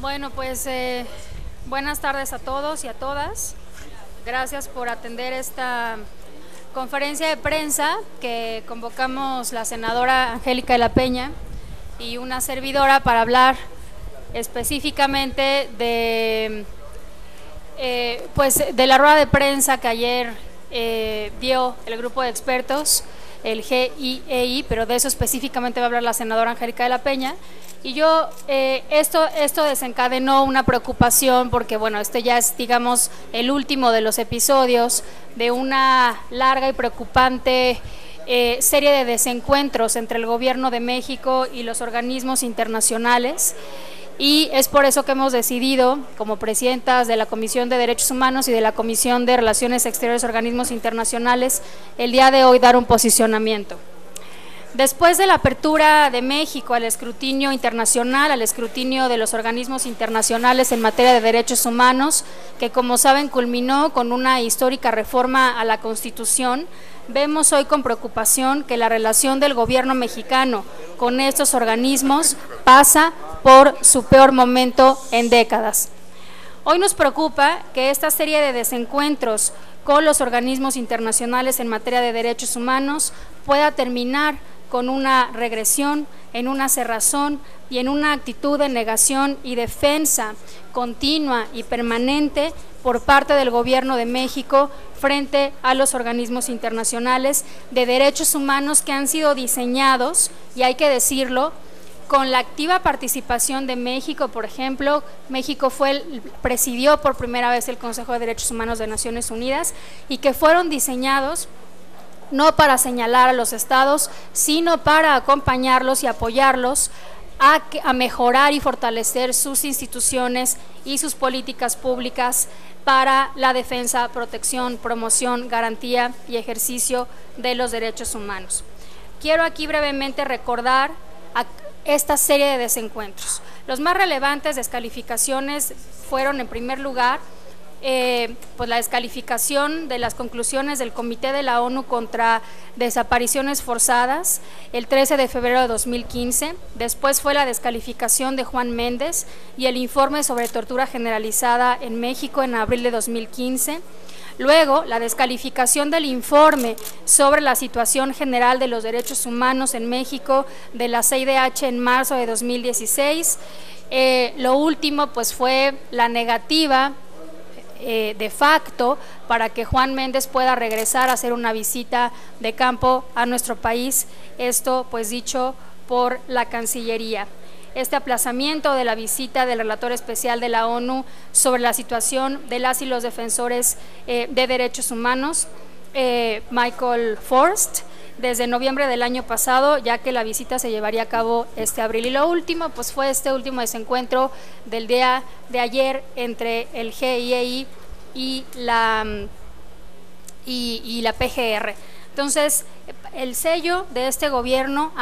Bueno, pues buenas tardes a todos y a todas. Gracias por atender esta conferencia de prensa que convocamos la senadora Angélica de la Peña y una servidora para hablar específicamente de la rueda de prensa que ayer dio el grupo de expertos, el GIEI, pero de eso específicamente va a hablar la senadora Angélica de la Peña. Y yo, esto desencadenó una preocupación porque, bueno, este ya es, digamos, el último de los episodios de una larga y preocupante serie de desencuentros entre el gobierno de México y los organismos internacionales. Y es por eso que hemos decidido, como presidentas de la Comisión de Derechos Humanos y de la Comisión de Relaciones Exteriores, Organismos Internacionales, el día de hoy dar un posicionamiento. Después de la apertura de México al escrutinio internacional, al escrutinio de los organismos internacionales en materia de derechos humanos, que como saben culminó con una histórica reforma a la Constitución, vemos hoy con preocupación que la relación del gobierno mexicano con estos organismos pasa por su peor momento en décadas. Hoy nos preocupa que esta serie de desencuentros con los organismos internacionales en materia de derechos humanos pueda terminar con una regresión, en una cerrazón y en una actitud de negación y defensa continua y permanente por parte del gobierno de México frente a los organismos internacionales de derechos humanos que han sido diseñados, y hay que decirlo, con la activa participación de México. Por ejemplo, México presidió por primera vez el Consejo de Derechos Humanos de Naciones Unidas, y que fueron diseñados no para señalar a los estados, sino para acompañarlos y apoyarlos a mejorar y fortalecer sus instituciones y sus políticas públicas para la defensa, protección, promoción, garantía y ejercicio de los derechos humanos. Quiero aquí brevemente recordar esta serie de desencuentros. Los más relevantes descalificaciones fueron, en primer lugar, pues la descalificación de las conclusiones del Comité de la ONU contra Desapariciones Forzadas el 13 de febrero de 2015, después fue la descalificación de Juan Méndez y el informe sobre tortura generalizada en México en abril de 2015, luego la descalificación del informe sobre la situación general de los derechos humanos en México de la CIDH en marzo de 2016, lo último pues fue la negativa de facto para que Juan Méndez pueda regresar a hacer una visita de campo a nuestro país, esto pues dicho por la Cancillería. Este aplazamiento de la visita del relator especial de la ONU sobre la situación de las y los defensores de derechos humanos, Michael Forst, desde noviembre del año pasado, ya que la visita se llevaría a cabo este abril. Y lo último, pues fue este último desencuentro del día de ayer entre el GIEI y la PGR. Entonces, el sello de este gobierno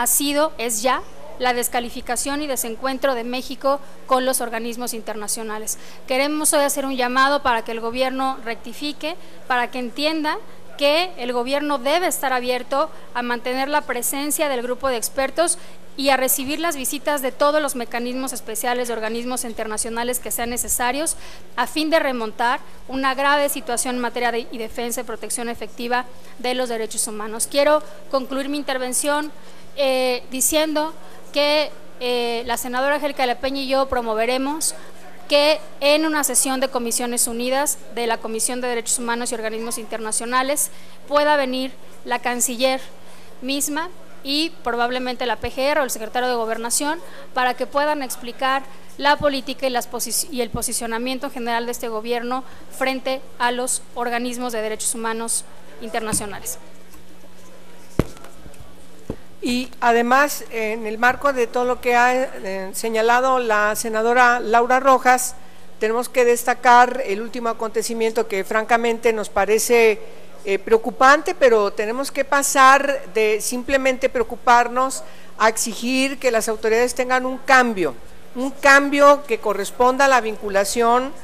es ya la descalificación y desencuentro de México con los organismos internacionales. Queremos hoy hacer un llamado para que el gobierno rectifique, para que entienda que el gobierno debe estar abierto a mantener la presencia del grupo de expertos y a recibir las visitas de todos los mecanismos especiales de organismos internacionales que sean necesarios a fin de remontar una grave situación en materia de defensa y protección efectiva de los derechos humanos. Quiero concluir mi intervención diciendo que la senadora Angélica de la Peña y yo promoveremos que en una sesión de Comisiones Unidas de la Comisión de Derechos Humanos y Organismos Internacionales pueda venir la canciller misma y probablemente la PGR o el secretario de Gobernación para que puedan explicar la política y el posicionamiento general de este gobierno frente a los organismos de derechos humanos internacionales. Y además, en el marco de todo lo que ha señalado la senadora Laura Rojas, tenemos que destacar el último acontecimiento que francamente nos parece preocupante, pero tenemos que pasar de simplemente preocuparnos a exigir que las autoridades tengan un cambio que corresponda a la vinculación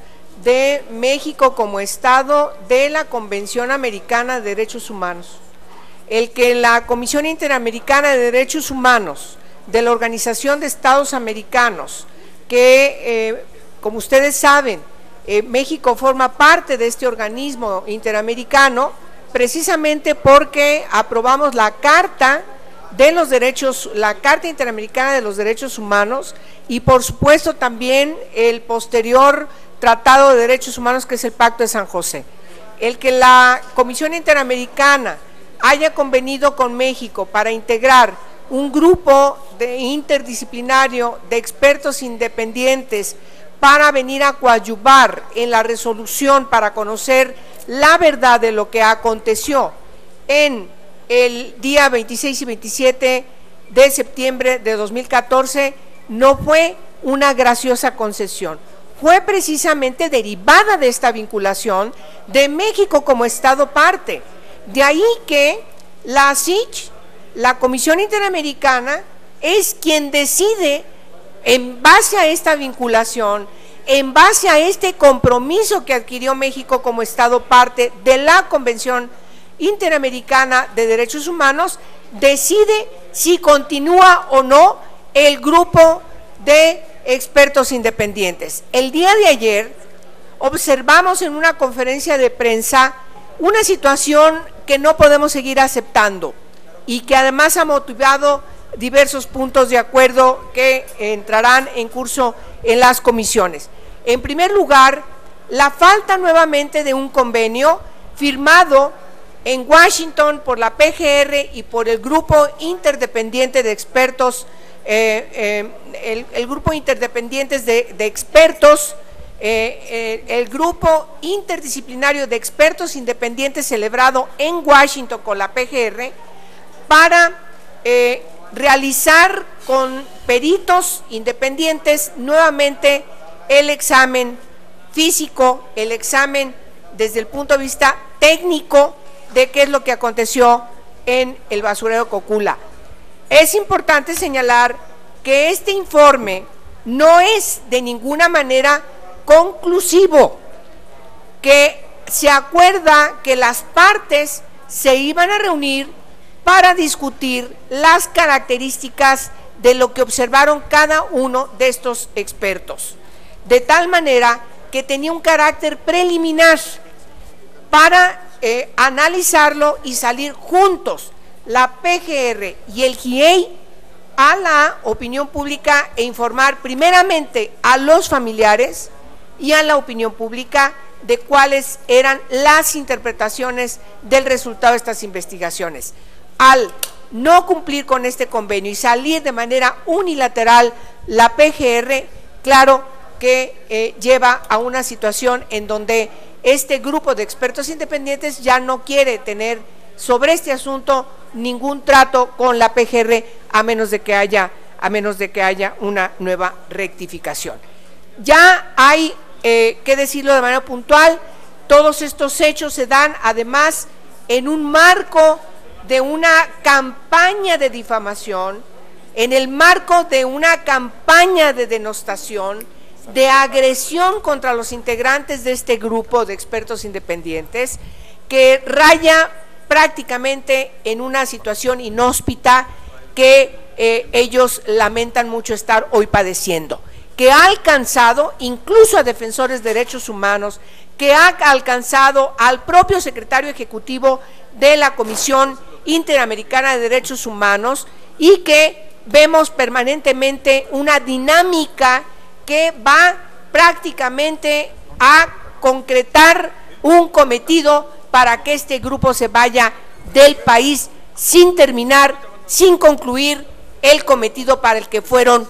de México como Estado de la Convención Americana de Derechos Humanos. El que la Comisión Interamericana de Derechos Humanos de la Organización de Estados Americanos, que como ustedes saben, México forma parte de este organismo interamericano precisamente porque aprobamos la Carta de los Derechos, la Carta Interamericana de los Derechos Humanos y por supuesto también el posterior Tratado de Derechos Humanos, que es el Pacto de San José. El que la Comisión Interamericana haya convenido con México para integrar un grupo interdisciplinario de expertos independientes para venir a coadyuvar en la resolución para conocer la verdad de lo que aconteció en el día 26 y 27 de septiembre de 2014, no fue una graciosa concesión. Fue precisamente derivada de esta vinculación de México como Estado parte. De ahí que la CICH, la Comisión Interamericana, es quien decide, en base a esta vinculación, en base a este compromiso que adquirió México como Estado parte de la Convención Interamericana de Derechos Humanos, decide si continúa o no el grupo de expertos independientes. El día de ayer observamos en una conferencia de prensa una situación que no podemos seguir aceptando y que además ha motivado diversos puntos de acuerdo que entrarán en curso en las comisiones. En primer lugar, la falta nuevamente de un convenio firmado en Washington por la PGR y por el Grupo Interdependiente de Expertos, el Grupo Interdependientes de Expertos, el Grupo Interdisciplinario de Expertos Independientes celebrado en Washington con la PGR para realizar con peritos independientes nuevamente el examen físico, el examen desde el punto de vista técnico de qué es lo que aconteció en el basurero Cocula. Es importante señalar que este informe no es de ninguna manera conclusivo, que se acuerda que las partes se iban a reunir para discutir las características de lo que observaron cada uno de estos expertos, de tal manera que tenía un carácter preliminar para analizarlo y salir juntos la PGR y el GIEI a la opinión pública e informar primeramente a los familiares y a la opinión pública de cuáles eran las interpretaciones del resultado de estas investigaciones. Al no cumplir con este convenio y salir de manera unilateral la PGR, claro que lleva a una situación en donde este grupo de expertos independientes ya no quiere tener sobre este asunto ningún trato con la PGR a menos de que haya una nueva rectificación. Ya hay que decirlo de manera puntual, todos estos hechos se dan además en un marco de una campaña de difamación, en el marco de una campaña de denostación, de agresión contra los integrantes de este grupo de expertos independientes, que raya prácticamente en una situación inhóspita que ellos lamentan mucho estar hoy padeciendo, que ha alcanzado incluso a defensores de derechos humanos, que ha alcanzado al propio secretario ejecutivo de la Comisión Interamericana de Derechos Humanos, y que vemos permanentemente una dinámica que va prácticamente a concretar un cometido para que este grupo se vaya del país sin terminar, sin concluir el cometido para el que fueron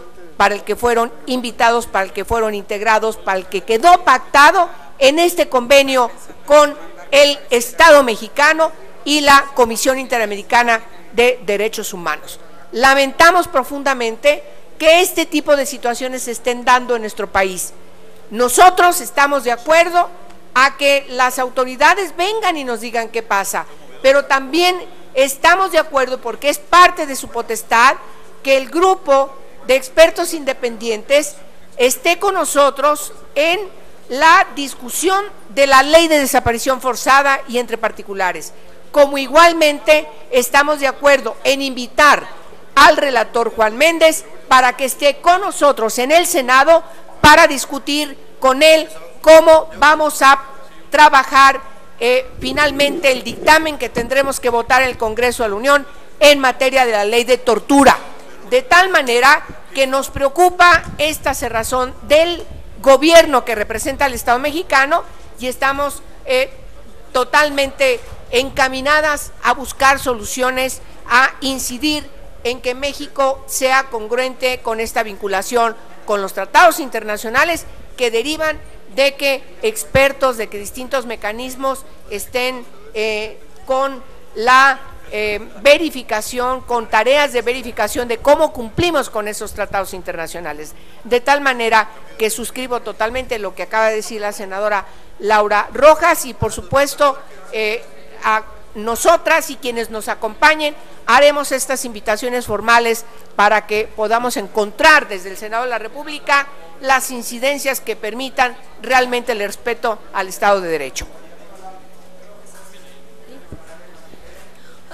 invitados, para el que fueron integrados, para el que quedó pactado en este convenio con el Estado mexicano y la Comisión Interamericana de Derechos Humanos. Lamentamos profundamente que este tipo de situaciones se estén dando en nuestro país. Nosotros estamos de acuerdo a que las autoridades vengan y nos digan qué pasa, pero también estamos de acuerdo, porque es parte de su potestad, que el grupo de expertos independientes esté con nosotros en la discusión de la ley de desaparición forzada y entre particulares, como igualmente estamos de acuerdo en invitar al relator Juan Méndez para que esté con nosotros en el Senado para discutir con él cómo vamos a trabajar finalmente el dictamen que tendremos que votar en el Congreso de la Unión en materia de la ley de tortura. De tal manera que nos preocupa esta cerrazón del gobierno que representa al Estado mexicano y estamos totalmente encaminadas a buscar soluciones, a incidir en que México sea congruente con esta vinculación con los tratados internacionales que derivan de que expertos, de que distintos mecanismos estén con la verificación, con tareas de verificación de cómo cumplimos con esos tratados internacionales. De tal manera que suscribo totalmente lo que acaba de decir la senadora Laura Rojas y por supuesto a nosotras y quienes nos acompañen haremos estas invitaciones formales para que podamos encontrar desde el Senado de la República las incidencias que permitan realmente el respeto al Estado de Derecho.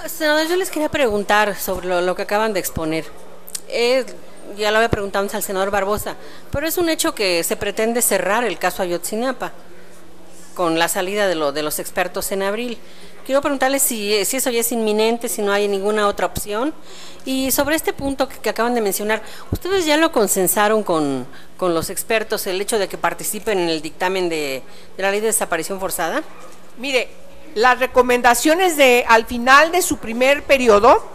Senador, yo les quería preguntar sobre lo que acaban de exponer. Ya lo había preguntado al senador Barbosa, pero es un hecho que se pretende cerrar el caso Ayotzinapa con la salida de los expertos en abril. Quiero preguntarles si eso ya es inminente, si no hay ninguna otra opción. Y sobre este punto que acaban de mencionar, ¿ustedes ya lo consensaron con los expertos, el hecho de que participen en el dictamen de la ley de desaparición forzada? Mire, las recomendaciones al final de su primer periodo,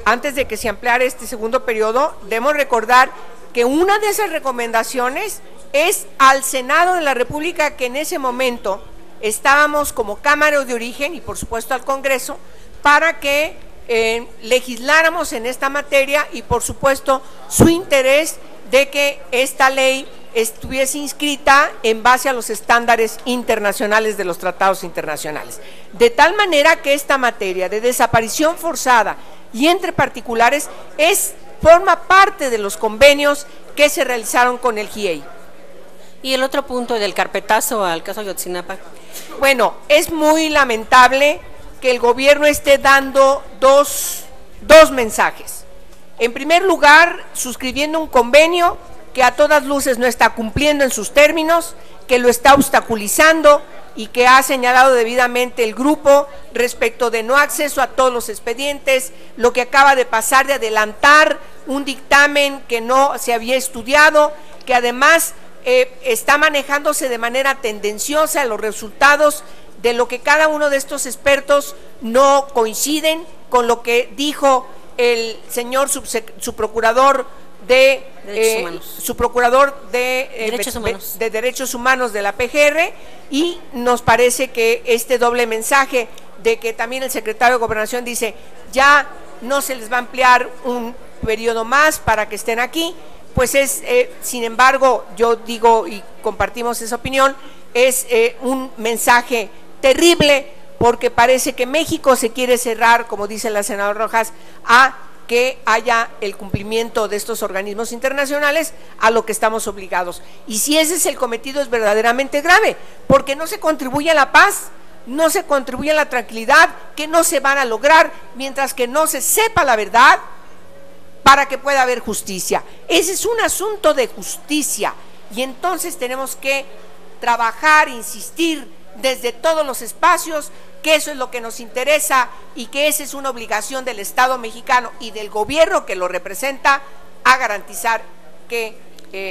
antes de que se ampliara este segundo periodo, debemos recordar que una de esas recomendaciones es al Senado de la República, que en ese momento estábamos como Cámara de Origen y por supuesto al Congreso, para que legisláramos en esta materia y por supuesto su interés de que esta ley estuviese inscrita en base a los estándares internacionales de los tratados internacionales. De tal manera que esta materia de desaparición forzada y entre particulares forma parte de los convenios que se realizaron con el GIEI. ¿Y el otro punto del carpetazo al caso Ayotzinapa? Bueno, es muy lamentable que el gobierno esté dando dos mensajes. En primer lugar, suscribiendo un convenio que a todas luces no está cumpliendo en sus términos, que lo está obstaculizando y que ha señalado debidamente el grupo respecto de no acceso a todos los expedientes, lo que acaba de pasar de adelantar un dictamen que no se había estudiado, que además está manejándose de manera tendenciosa los resultados de lo que cada uno de estos expertos no coinciden con lo que dijo el señor subprocurador de Derechos Humanos de la PGR, y nos parece que este doble mensaje de que también el secretario de Gobernación dice ya no se les va a ampliar un periodo más para que estén aquí, pues sin embargo, yo digo y compartimos esa opinión, es un mensaje terrible porque parece que México se quiere cerrar, como dice la senadora Rojas, a que haya el cumplimiento de estos organismos internacionales a lo que estamos obligados. Y si ese es el cometido, es verdaderamente grave, porque no se contribuye a la paz, no se contribuye a la tranquilidad, que no se van a lograr mientras que no se sepa la verdad para que pueda haber justicia. Ese es un asunto de justicia y entonces tenemos que trabajar, insistir desde todos los espacios que eso es lo que nos interesa y que esa es una obligación del Estado mexicano y del gobierno que lo representa a garantizar que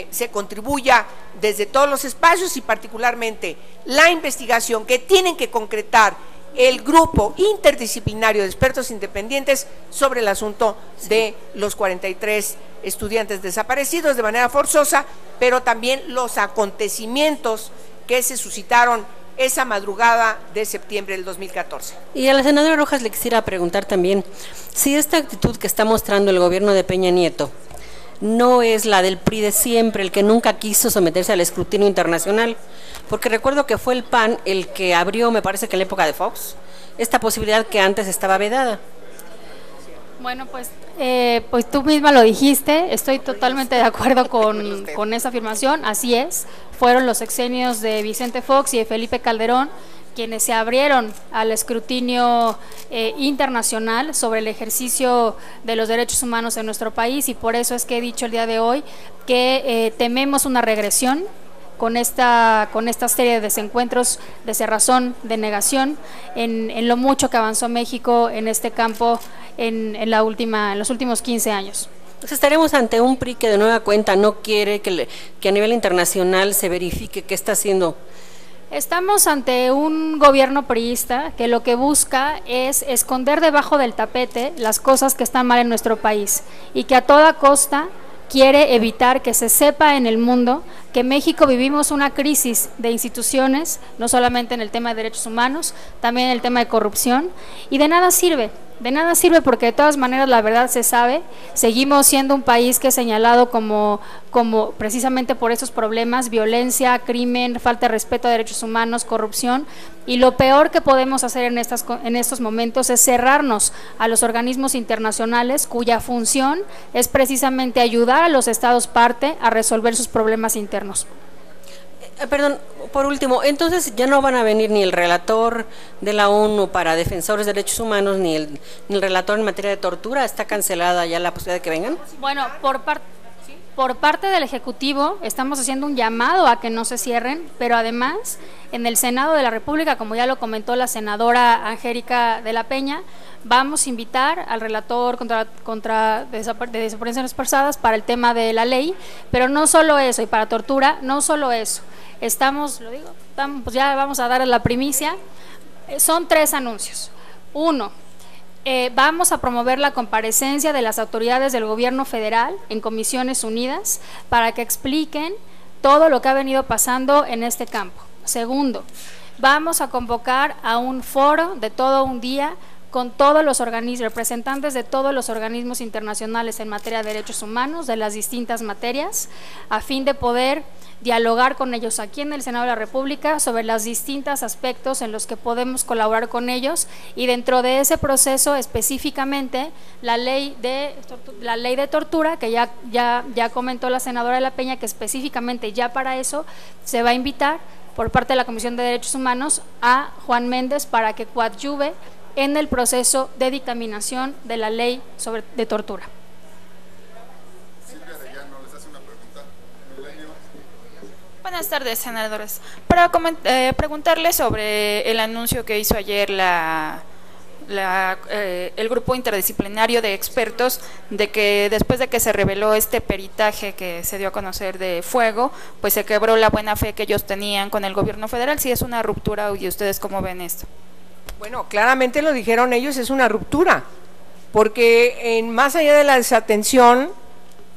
se contribuya desde todos los espacios y particularmente la investigación que tienen que concretar el grupo interdisciplinario de expertos independientes sobre el asunto de los 43 estudiantes desaparecidos de manera forzosa, pero también los acontecimientos que se suscitaron esa madrugada de septiembre del 2014. Y a la senadora Rojas le quisiera preguntar también si esta actitud que está mostrando el gobierno de Peña Nieto no es la del PRI de siempre, el que nunca quiso someterse al escrutinio internacional, porque recuerdo que fue el PAN el que abrió, me parece que en la época de Fox, esta posibilidad que antes estaba vedada. Bueno, pues tú misma lo dijiste, estoy totalmente de acuerdo con esa afirmación, así es, fueron los sexenios de Vicente Fox y de Felipe Calderón quienes se abrieron al escrutinio internacional sobre el ejercicio de los derechos humanos en nuestro país, y por eso es que he dicho el día de hoy que tememos una regresión con esta serie de desencuentros, de cerrazón, de negación en lo mucho que avanzó México en este campo en los últimos 15 años. Entonces estaremos ante un PRI que de nueva cuenta no quiere que a nivel internacional se verifique qué está haciendo. Estamos ante un gobierno priista que lo que busca es esconder debajo del tapete las cosas que están mal en nuestro país y que a toda costa quiere evitar que se sepa en el mundo que México vivimos una crisis de instituciones, no solamente en el tema de derechos humanos, también en el tema de corrupción, y de nada sirve porque de todas maneras la verdad se sabe, seguimos siendo un país que es señalado como precisamente por esos problemas, violencia, crimen, falta de respeto a derechos humanos, corrupción, y lo peor que podemos hacer en estos momentos es cerrarnos a los organismos internacionales cuya función es precisamente ayudar a los estados parte a resolver sus problemas internos. Perdón, por último, entonces ya no van a venir ni el relator de la ONU para defensores de derechos humanos ni el relator en materia de tortura. ¿Está cancelada ya la posibilidad de que vengan? Bueno, por parte del Ejecutivo estamos haciendo un llamado a que no se cierren, pero además en el Senado de la República, como ya lo comentó la senadora Angélica de la Peña, vamos a invitar al relator contra desapariciones forzadas para el tema de la ley, pero no solo eso, y para tortura, no solo eso. Pues ya vamos a dar la primicia, son 3 anuncios. 1, vamos a promover la comparecencia de las autoridades del gobierno federal en Comisiones Unidas para que expliquen todo lo que ha venido pasando en este campo. 2, vamos a convocar a un foro de todo un día con todos los representantes de todos los organismos internacionales en materia de derechos humanos, de las distintas materias, a fin de poder dialogar con ellos aquí en el Senado de la República sobre los distintos aspectos en los que podemos colaborar con ellos, y dentro de ese proceso específicamente la ley de tortura, que ya comentó la senadora de la Peña, que específicamente ya para eso se va a invitar por parte de la Comisión de Derechos Humanos a Juan Méndez para que coadyuve en el proceso de dictaminación de la ley de tortura. Buenas tardes, senadores. Para preguntarle sobre el anuncio que hizo ayer el grupo interdisciplinario de expertos de que después de que se reveló este peritaje que se dio a conocer de fuego, pues se quebró la buena fe que ellos tenían con el gobierno federal. Si es una ruptura, ¿y ustedes cómo ven esto? Bueno, claramente lo dijeron ellos, es una ruptura, porque más allá de la desatención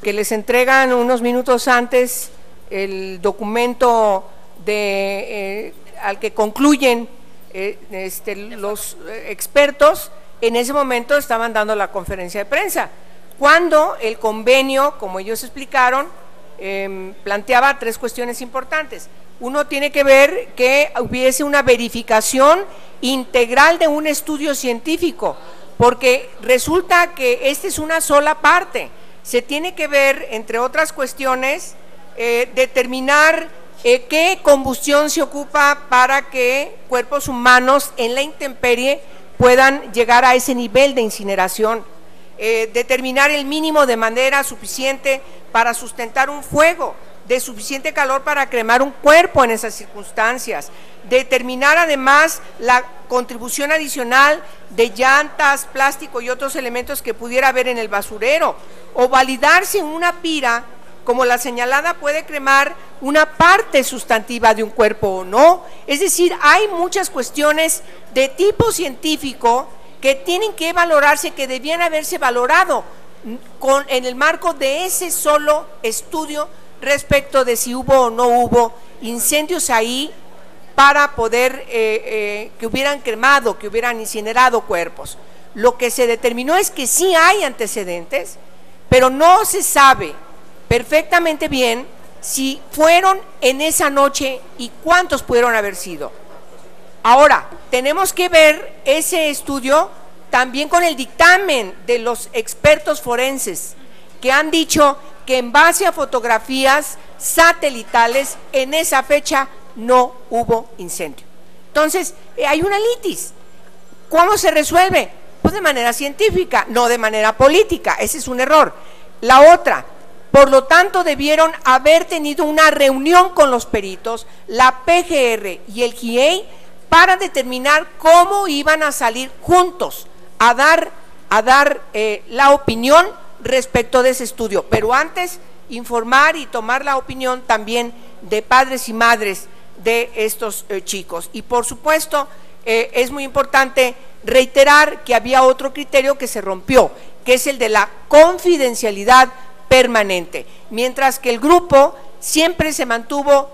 que les entregan unos minutos antes el documento al que concluyen los expertos, en ese momento estaban dando la conferencia de prensa, cuando el convenio, como ellos explicaron, planteaba 3 cuestiones importantes. Uno tiene que ver que hubiese una verificación integral de un estudio científico, porque resulta que esta es una sola parte. Se tiene que ver, entre otras cuestiones, determinar qué combustión se ocupa para que cuerpos humanos en la intemperie puedan llegar a ese nivel de incineración, determinar el mínimo de manera suficiente para sustentar un fuego, de suficiente calor para cremar un cuerpo en esas circunstancias, determinar además la contribución adicional de llantas, plástico y otros elementos que pudiera haber en el basurero, o validar si una pira como la señalada puede cremar una parte sustantiva de un cuerpo o no. Es decir, hay muchas cuestiones de tipo científico que tienen que valorarse, que debían haberse valorado en el marco de ese solo estudio respecto de si hubo o no hubo incendios ahí para poder que hubieran cremado, que hubieran incinerado cuerpos. Lo que se determinó es que sí hay antecedentes, pero no se sabe perfectamente bien si fueron en esa noche y cuántos pudieron haber sido. Ahora, tenemos que ver ese estudio también con el dictamen de los expertos forenses, que han dicho que en base a fotografías satelitales en esa fecha no hubo incendio. Entonces, hay una litis. ¿Cómo se resuelve? Pues de manera científica, no de manera política. Ese es un error. La otra, por lo tanto, debieron haber tenido una reunión con los peritos, la PGR y el GIEI, para determinar cómo iban a salir juntos a dar la opinión respecto de ese estudio. Pero antes, informar y tomar la opinión también de padres y madres de estos chicos. Y por supuesto, es muy importante reiterar que había otro criterio que se rompió, que es el de la confidencialidad permanente, mientras que el grupo siempre se mantuvo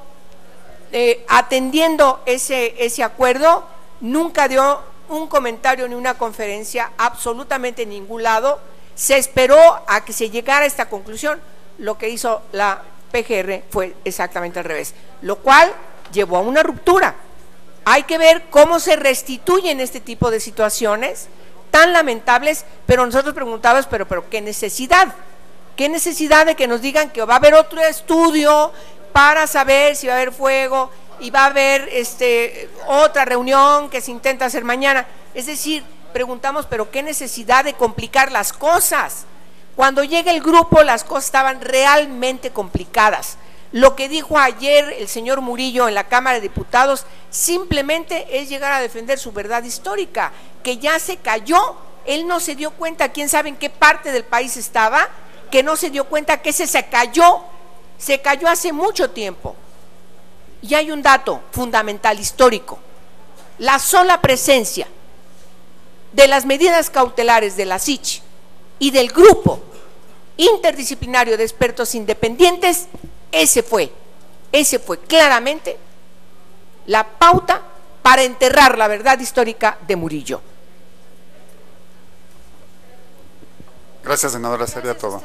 atendiendo ese acuerdo, nunca dio un comentario ni una conferencia, absolutamente en ningún lado. Se esperó a que se llegara a esta conclusión. Lo que hizo la PGR fue exactamente al revés, lo cual llevó a una ruptura. Hay que ver cómo se restituyen este tipo de situaciones tan lamentables, pero nosotros preguntábamos, pero ¿qué necesidad? ¿Qué necesidad de que nos digan que va a haber otro estudio para saber si va a haber fuego y va a haber otra reunión que se intenta hacer mañana? Es decir, preguntamos, pero ¿qué necesidad de complicar las cosas? Cuando llega el grupo, las cosas estaban realmente complicadas. Lo que dijo ayer el señor Murillo en la Cámara de Diputados simplemente es llegar a defender su verdad histórica, que ya se cayó. Él no se dio cuenta, quién sabe en qué parte del país estaba, que no se dio cuenta que se cayó hace mucho tiempo. Y hay un dato fundamental histórico: la sola presencia de las medidas cautelares de la SIC y del grupo interdisciplinario de expertos independientes, ese fue claramente la pauta para enterrar la verdad histórica de Murillo. Gracias, senadora, sería todo.